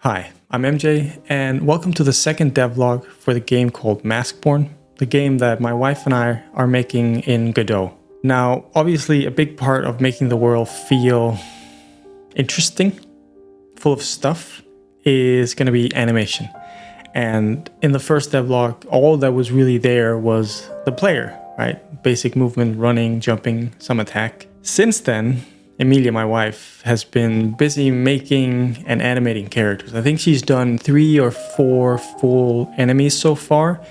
Hi, I'm MJ, and welcome to the second devlog for the game called Maskborne, the game that my wife and I are making in Godot. Now, obviously, a big part of making the world feel interesting, full of stuff, is going to be animation. And in the first devlog, all that was really there was the player, right? Basic movement, running, jumping, some attack. Since then, Emilia, my wife, has been busy making and animating characters. I think she's done 3 or 4 full enemies so far.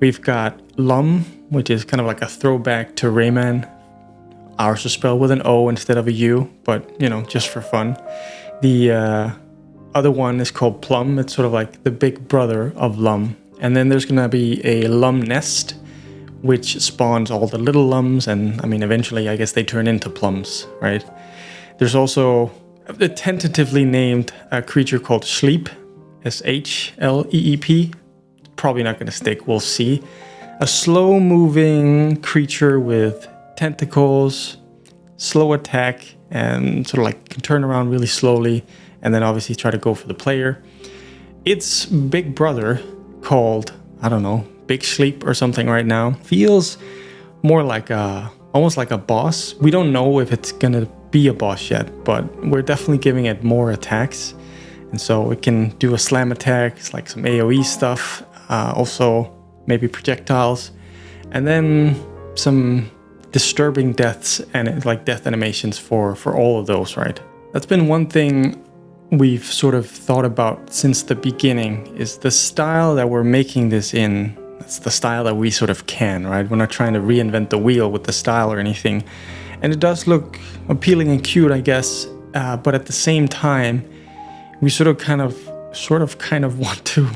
We've got Lum, which is kind of like a throwback to Rayman. Ours is spelled with an O instead of a U, but, you know, just for fun. The other one is called Plum. It's sort of like the big brother of Lum. And then there's going to be a Lum nest, which spawns all the little lums, and I mean, eventually, I guess they turn into plums, right? There's also a tentatively named creature called Sleep, S-H-L-E-E-P. Probably not going to stick, we'll see. A slow-moving creature with tentacles, slow attack, and sort of like can turn around really slowly, and then obviously try to go for the player. Its big brother, called, I don't know, Big Sleep or something right now, feels more like almost like a boss. We don't know if it's gonna be a boss yet, but we're definitely giving it more attacks, and so it can do a slam attack. It's like some AoE stuff, also maybe projectiles, and then some disturbing deaths and like death animations for all of those, right? That's been one thing we've sort of thought about since the beginning, is the style that we're making this in. It's the style that we sort of can, right? We're not trying to reinvent the wheel with the style or anything. And it does look appealing and cute, I guess. But at the same time, we sort of kind of want to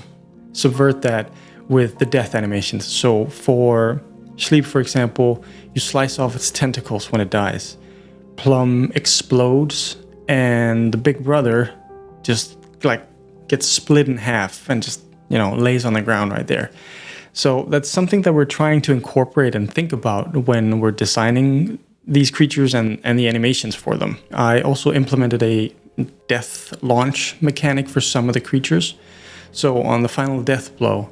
subvert that with the death animations. So for Sleep, for example, you slice off its tentacles when it dies. Plum explodes, and the big brother just like gets split in half and just, you know, lays on the ground right there. So that's something that we're trying to incorporate and think about when we're designing these creatures and the animations for them. I also implemented a death launch mechanic for some of the creatures. So on the final death blow,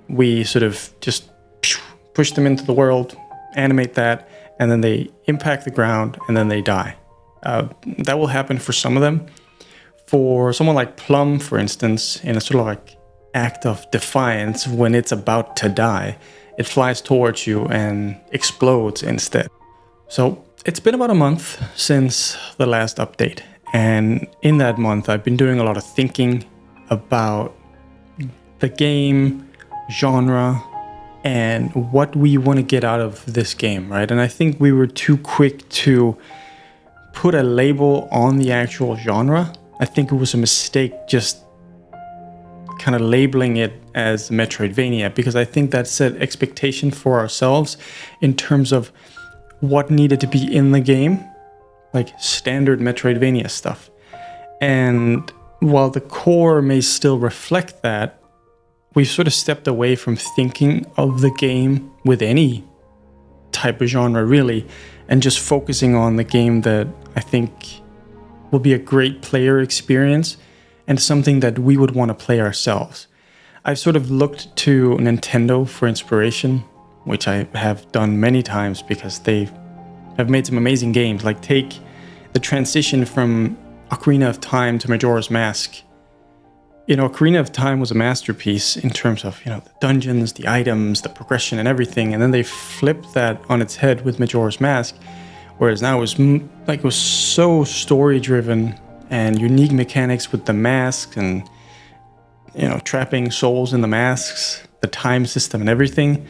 we sort of just push them into the world, animate that, and then they impact the ground and then they die. That will happen for some of them. For someone like Plum, for instance, in a sort of like act of defiance, when it's about to die, it flies towards you and explodes instead. So it's been about a month since the last update, and in that month I've been doing a lot of thinking about the game, genre, and what we want to get out of this game, right? And I think we were too quick to put a label on the actual genre. I think it was a mistake just kind of labeling it as Metroidvania, because I think that set expectation for ourselves in terms of what needed to be in the game, like standard Metroidvania stuff. And while the core may still reflect that, we've sort of stepped away from thinking of the game with any type of genre really, and just focusing on the game that I think will be a great player experience and something that we would want to play ourselves. I've sort of looked to Nintendo for inspiration, which I have done many times because they have made some amazing games. Like take the transition from Ocarina of Time to Majora's Mask. You know, Ocarina of Time was a masterpiece in terms of, you know, the dungeons, the items, the progression and everything. And then they flipped that on its head with Majora's Mask, whereas now it was so story driven and unique mechanics with the masks and, you know, trapping souls in the masks, the time system and everything.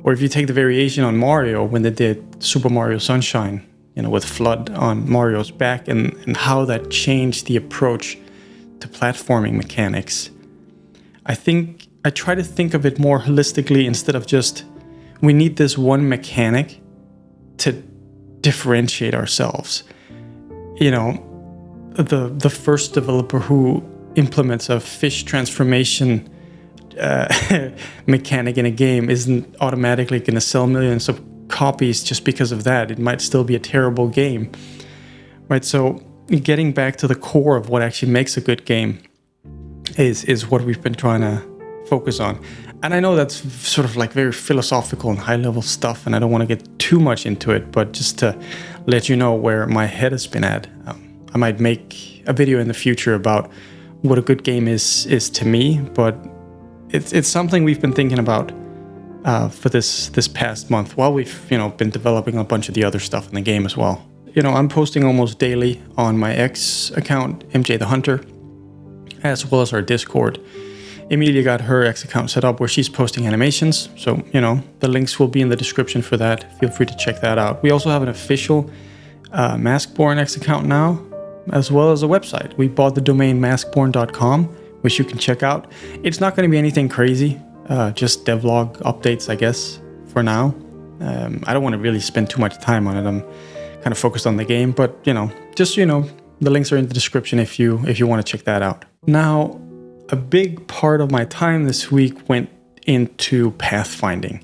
Or if you take the variation on Mario when they did Super Mario Sunshine, you know, with FLUDD on Mario's back, and how that changed the approach to platforming mechanics. I think I try to think of it more holistically instead of just, we need this one mechanic to differentiate ourselves. You know, the first developer who implements a fish transformation mechanic in a game isn't automatically going to sell millions of copies just because of that. It might still be a terrible game, right? So getting back to the core of what actually makes a good game, is what we've been trying to focus on. And I know that's sort of like very philosophical and high level stuff, and I don't want to get too much into it, but just to let you know where my head has been at. I might make a video in the future about what a good game is to me, but it's something we've been thinking about for this past month while we've been developing a bunch of the other stuff in the game as well. I'm posting almost daily on my X account, MJ the Hunter, as well as our Discord. Emilia got her X account set up where she's posting animations, so the links will be in the description for that. Feel free to check that out. We also have an official Maskborne X account now, as well as a website. We bought the domain maskborne.com, which you can check out. It's not going to be anything crazy, just devlog updates, I guess, for now. I don't want to really spend too much time on it. I'm kind of focused on the game, but just the links are in the description if you want to check that out. Now, a big part of my time this week went into pathfinding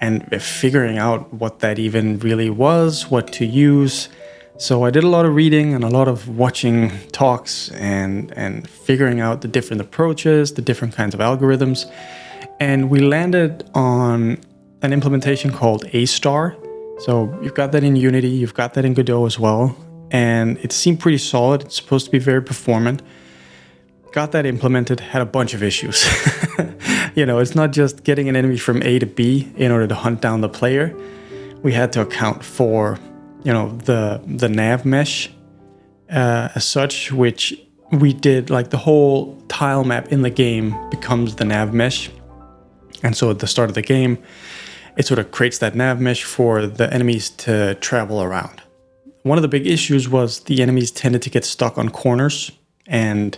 and figuring out what that even really was, what to use. So I did a lot of reading and a lot of watching talks and figuring out the different approaches, the different kinds of algorithms. And we landed on an implementation called A-star. So you've got that in Unity, you've got that in Godot as well. And it seemed pretty solid. It's supposed to be very performant. Got that implemented, had a bunch of issues. It's not just getting an enemy from A to B in order to hunt down the player. We had to account for the nav mesh as such, which we did, like the whole tile map in the game becomes the nav mesh. And so at the start of the game, it sort of creates that nav mesh for the enemies to travel around. One of the big issues was the enemies tended to get stuck on corners, and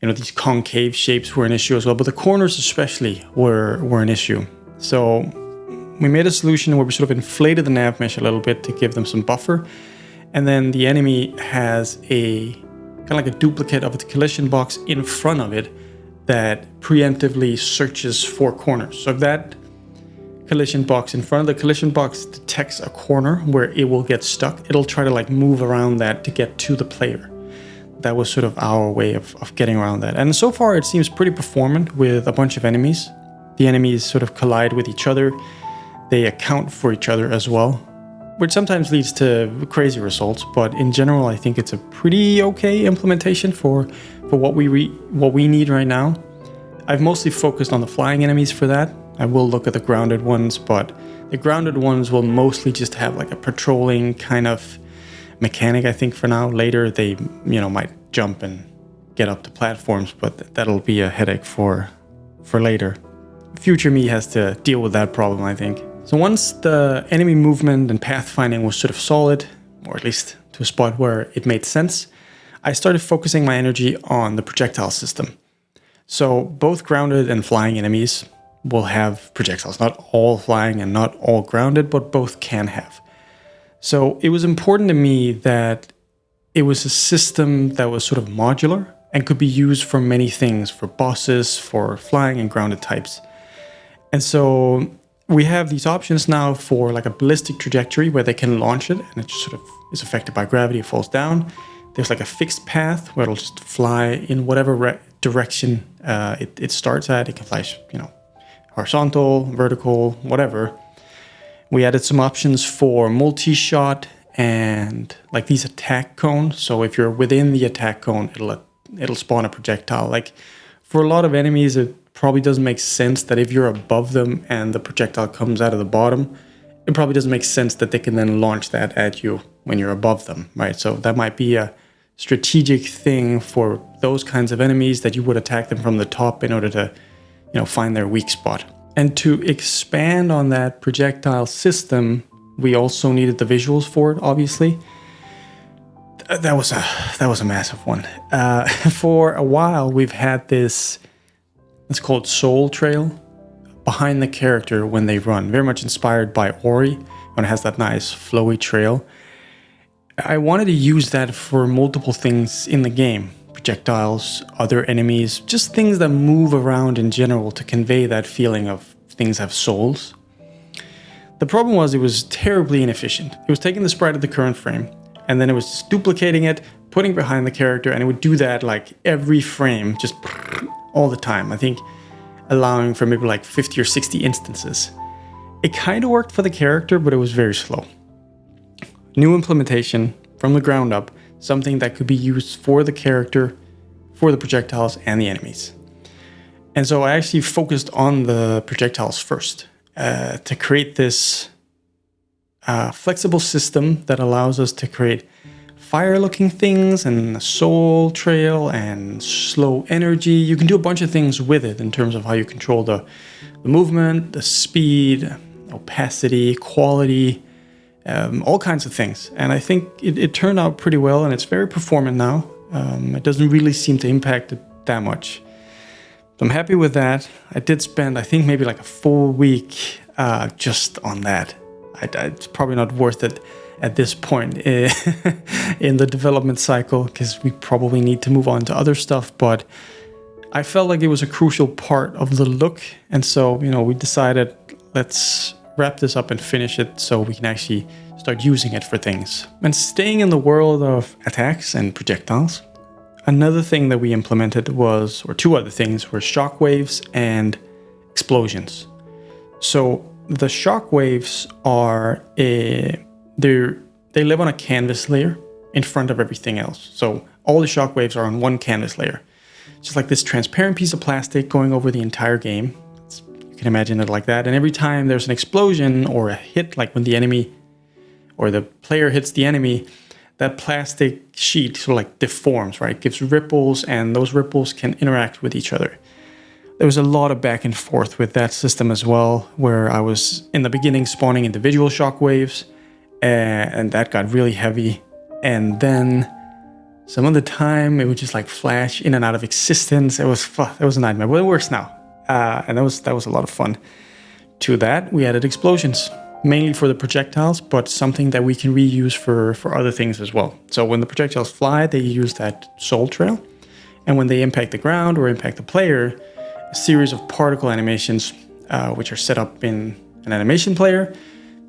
these concave shapes were an issue as well, but the corners especially were an issue. So we made a solution where we sort of inflated the nav mesh a little bit to give them some buffer. And then the enemy has a kind of like a duplicate of the collision box in front of it that preemptively searches for corners. So if that collision box in front of the collision box detects a corner where it will get stuck, it'll try to like move around that to get to the player. That was sort of our way of getting around that. And so far it seems pretty performant with a bunch of enemies. The enemies sort of collide with each other. They account for each other as well, which sometimes leads to crazy results. But in general, I think it's a pretty okay implementation for what we need right now. I've mostly focused on the flying enemies for that. I will look at the grounded ones, but the grounded ones will mostly just have like a patrolling kind of mechanic, I think, for now. Later they might jump and get up to platforms, but that'll be a headache for later. Future me has to deal with that problem, I think. So once the enemy movement and pathfinding was sort of solid, or at least to a spot where it made sense, I started focusing my energy on the projectile system. So both grounded and flying enemies will have projectiles, not all flying and not all grounded, but both can have. So it was important to me that it was a system that was sort of modular and could be used for many things, for bosses, for flying and grounded types. And so we have these options now for like a ballistic trajectory where they can launch it and it just sort of is affected by gravity, it falls down. There's like a fixed path where it'll just fly in whatever direction it starts at. It can fly, horizontal, vertical, whatever. We added some options for multi-shot and like these attack cones. So if you're within the attack cone, it'll spawn a projectile. Like for a lot of enemies, it probably doesn't make sense that if you're above them and the projectile comes out of the bottom, it probably doesn't make sense that they can then launch that at you when you're above them, right? So that might be a strategic thing for those kinds of enemies, that you would attack them from the top in order to, find their weak spot. And to expand on that projectile system, we also needed the visuals for it, obviously. That was a massive one. For a while, we've had this, it's called Soul Trail, behind the character when they run. Very much inspired by Ori, when it has that nice flowy trail. I wanted to use that for multiple things in the game. Projectiles, other enemies, just things that move around in general to convey that feeling of things have souls. The problem was it was terribly inefficient. It was taking the sprite of the current frame, and then it was duplicating it, putting behind the character, and it would do that like every frame, just all the time. I think allowing for maybe like 50 or 60 instances. It kind of worked for the character, but it was very slow. New implementation from the ground up, something that could be used for the character, for the projectiles and the enemies. And so I actually focused on the projectiles first to create this flexible system that allows us to create fire-looking things and a soul trail and slow energy. You can do a bunch of things with it in terms of how you control the movement, the speed, opacity, quality, all kinds of things. And I think it turned out pretty well, and it's very performant now. It doesn't really seem to impact it that much. So I'm happy with that. I did spend, I think, maybe like a full week just on that. It's probably not worth it at this point in the development cycle, because we probably need to move on to other stuff. But I felt like it was a crucial part of the look. And so, you know, we decided, let's wrap this up and finish it so we can actually start using it for things. And staying in the world of attacks and projectiles, another thing that we implemented was, or two other things, were shockwaves and explosions. So the shockwaves are they live on a canvas layer in front of everything else. So all the shockwaves are on one canvas layer. Just like this transparent piece of plastic going over the entire game. You can imagine it like that. And every time there's an explosion or a hit, like when the enemy or the player hits the enemy, that plastic sheet sort of like deforms, right? It gives ripples, and those ripples can interact with each other. There was a lot of back and forth with that system as well, where I was in the beginning spawning individual shockwaves, and that got really heavy. And then some of the time it would just like flash in and out of existence. It was a nightmare, but it works now. And that was a lot of fun. To that, we added explosions, mainly for the projectiles, but something that we can reuse for other things as well. So when the projectiles fly, they use that soul trail. And when they impact the ground or impact the player, a series of particle animations, which are set up in an animation player,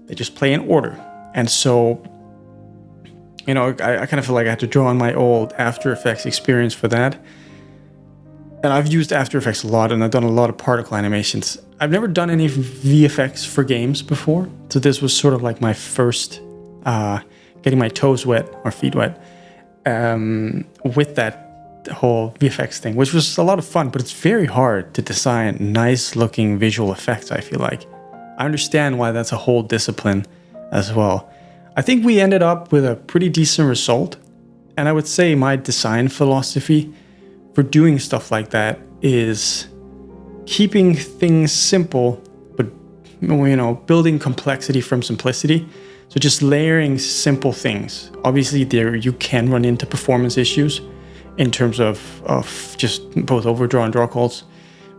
they just play in order. And so, you know, I kind of feel like I had to draw on my old After Effects experience for that. And I've used After Effects a lot, and I've done a lot of particle animations. I've never done any VFX for games before, so this was sort of like my first getting my toes wet or feet wet with that whole VFX thing, which was a lot of fun, but it's very hard to design nice looking visual effects, I feel like. I understand why that's a whole discipline as well. I think we ended up with a pretty decent result, and I would say my design philosophy for doing stuff like that is keeping things simple, but, you know, building complexity from simplicity. So just layering simple things. Obviously there you can run into performance issues in terms of just both overdraw and draw calls,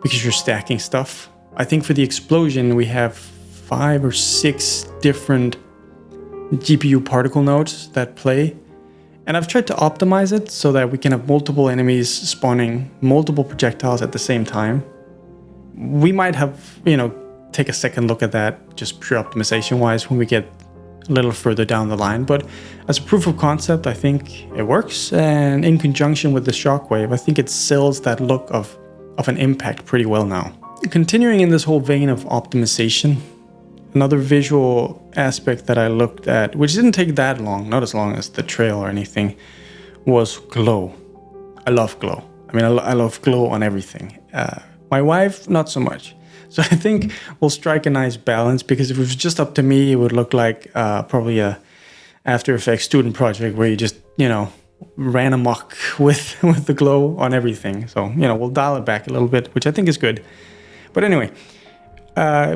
because you're stacking stuff. I think for the explosion we have 5 or 6 different GPU particle nodes that play. And I've tried to optimize it so that we can have multiple enemies spawning multiple projectiles at the same time. We might have, you know, take a second look at that, just pure optimization wise, when we get a little further down the line. But as a proof of concept, I think it works. And in conjunction with the shockwave, I think it sells that look of an impact pretty well now. Continuing in this whole vein of optimization, another visual aspect that I looked at, which didn't take that long, not as long as the trail or anything, was glow. I love glow. I mean, I love glow on everything. My wife, not so much. So I think we'll strike a nice balance, because if it was just up to me, it would look like probably a After Effects student project where you just, you know, ran amok with the glow on everything. So, you know, we'll dial it back a little bit, which I think is good. But anyway,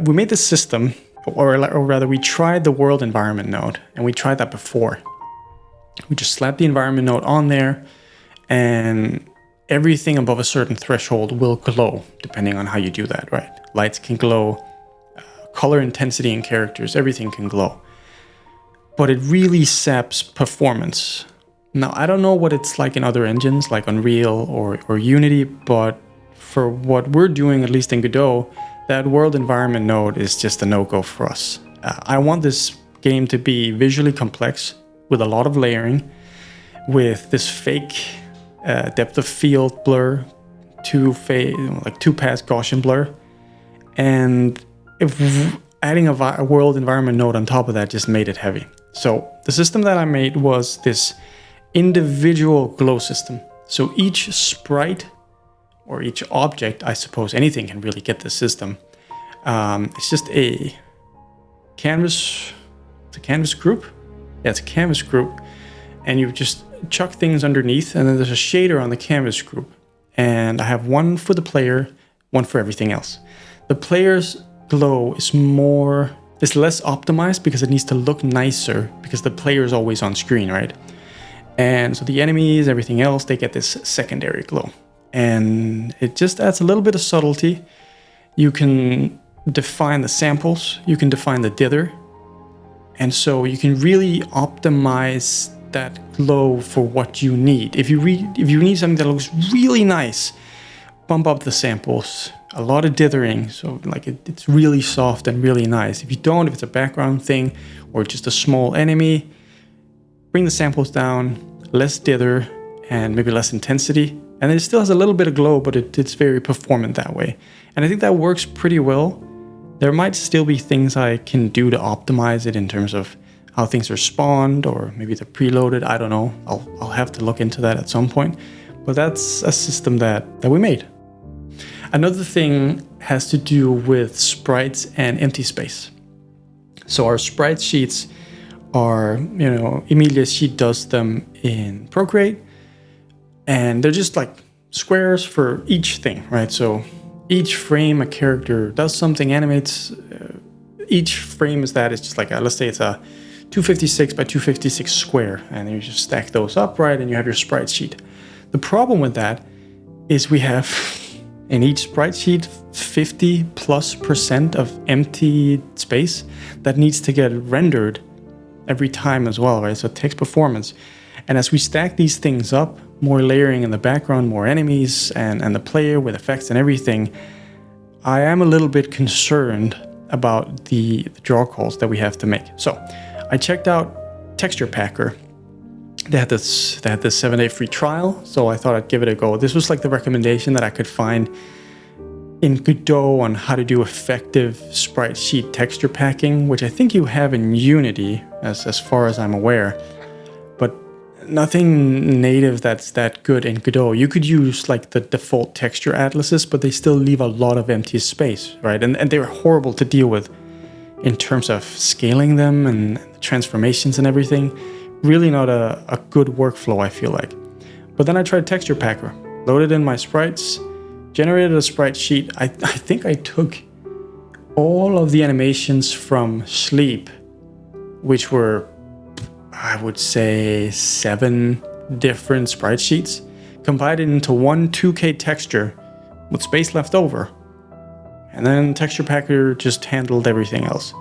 we made this system, or rather we tried the world environment node, and we tried that before. We just slapped the environment node on there, and everything above a certain threshold will glow, depending on how you do that, right? Lights can glow, color intensity in characters, everything can glow. But it really saps performance. Now, I don't know what it's like in other engines, like Unreal or Unity, but for what we're doing, at least in Godot, that world environment node is just a no-go for us. I want this game to be visually complex with a lot of layering, with this fake depth of field blur, two pass Gaussian blur, and adding a world environment node on top of that just made it heavy. So the system that I made was this individual glow system. So each sprite or each object, I suppose anything can really get this system. It's just a canvas. It's a canvas group. Yeah, it's a canvas group, and you just chuck things underneath, and then there's a shader on the canvas group. And I have one for the player, one for everything else. The player's glow is less optimized because it needs to look nicer because the player is always on screen, right? And so the enemies, everything else, they get this secondary glow. And it just adds a little bit of subtlety. You can define the samples, you can define the dither. And so you can really optimize that glow for what you need. If you need something that looks really nice, bump up the samples, a lot of dithering, so like it's really soft and really nice. If you don't, if it's a background thing or just a small enemy, bring the samples down, less dither and maybe less intensity. And it still has a little bit of glow, but it's very performant that way. And I think that works pretty well. There might still be things I can do to optimize it in terms of how things are spawned, or maybe they're preloaded. I don't know. I'll have to look into that at some point. But that's a system that we made. Another thing has to do with sprites and empty space. So our sprite sheets are, Emilia, she does them in Procreate, and they're just like squares for each thing, right? So each frame a character does something, animates. Each frame is just like let's say it's a 256 by 256 square, and then you just stack those up, right? And you have your sprite sheet. The problem with that is we have in each sprite sheet 50+% of empty space that needs to get rendered every time as well, right? So it takes performance. And as we stack these things up, more layering in the background, more enemies, and the player with effects and everything, I am a little bit concerned about the draw calls that we have to make. So I checked out Texture Packer. They had this 7-day free trial, so I thought I'd give it a go. This was like the recommendation that I could find in Godot on how to do effective sprite sheet texture packing, which I think you have in Unity, as far as I'm aware, but nothing native that's that good in Godot. You could use like the default texture atlases, but they still leave a lot of empty space, right? And they're horrible to deal with in terms of scaling them and transformations and everything. Really not a good workflow, I feel like. But then I tried Texture Packer, loaded in my sprites, generated a sprite sheet. I think I took all of the animations from Sleep, which were, I would say, 7 different sprite sheets, combined it into one 2K texture with space left over. And then Texture Packer just handled everything else.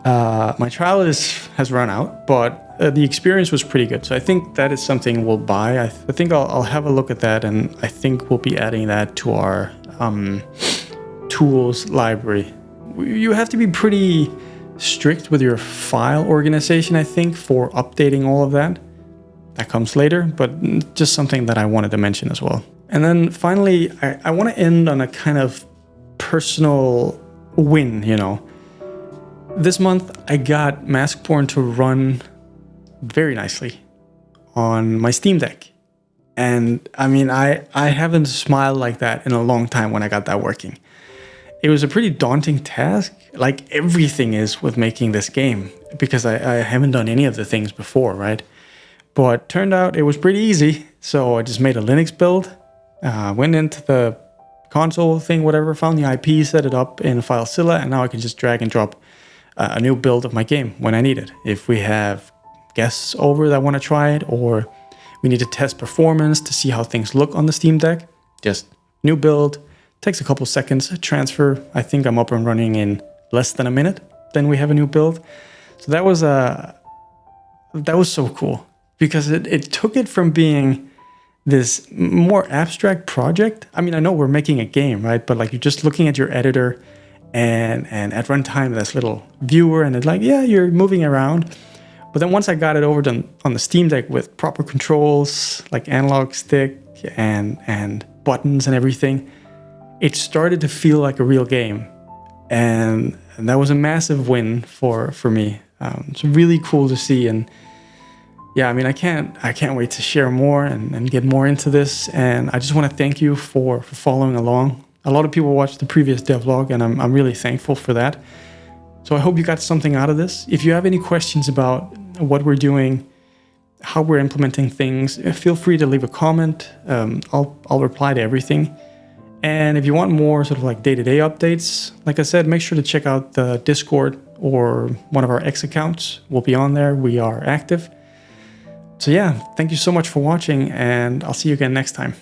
My trial has run out, but the experience was pretty good. So I think that is something we'll buy. I think I'll have a look at that, and I think we'll be adding that to our tools library. You have to be pretty strict with your file organization, I think, for updating all of that. That comes later, but just something that I wanted to mention as well. And then finally, I want to end on a kind of personal win, This month, I got Maskborne to run very nicely on my Steam Deck. And I mean, I haven't smiled like that in a long time when I got that working. It was a pretty daunting task, like everything is with making this game, because I haven't done any of the things before, right? But turned out it was pretty easy. So I just made a Linux build, went into the console thing, whatever, found the IP, set it up in FileZilla, and now I can just drag and drop a new build of my game when I need it. If we have guests over that want to try it, or we need to test performance to see how things look on the Steam Deck, just new build, takes a couple seconds, transfer. I think I'm up and running in less than a minute. Then we have a new build. So that was so cool, because it took it from being this more abstract project. I mean, I know we're making a game, right? But like, you're just looking at your editor, and at runtime, this little viewer, and it's like, yeah, you're moving around. But then once I got it over on the Steam Deck with proper controls, like analog stick and buttons and everything, it started to feel like a real game. And that was a massive win for me. It's really cool to see. And yeah, I mean, I can't wait to share more and get more into this. And I just want to thank you for following along. A lot of people watched the previous devlog, and I'm really thankful for that. So I hope you got something out of this. If you have any questions about what we're doing, how we're implementing things, feel free to leave a comment. I'll reply to everything. And if you want more sort of like day-to-day updates, like I said, make sure to check out the Discord or one of our X accounts. We'll be on there. We are active. So yeah, thank you so much for watching, and I'll see you again next time.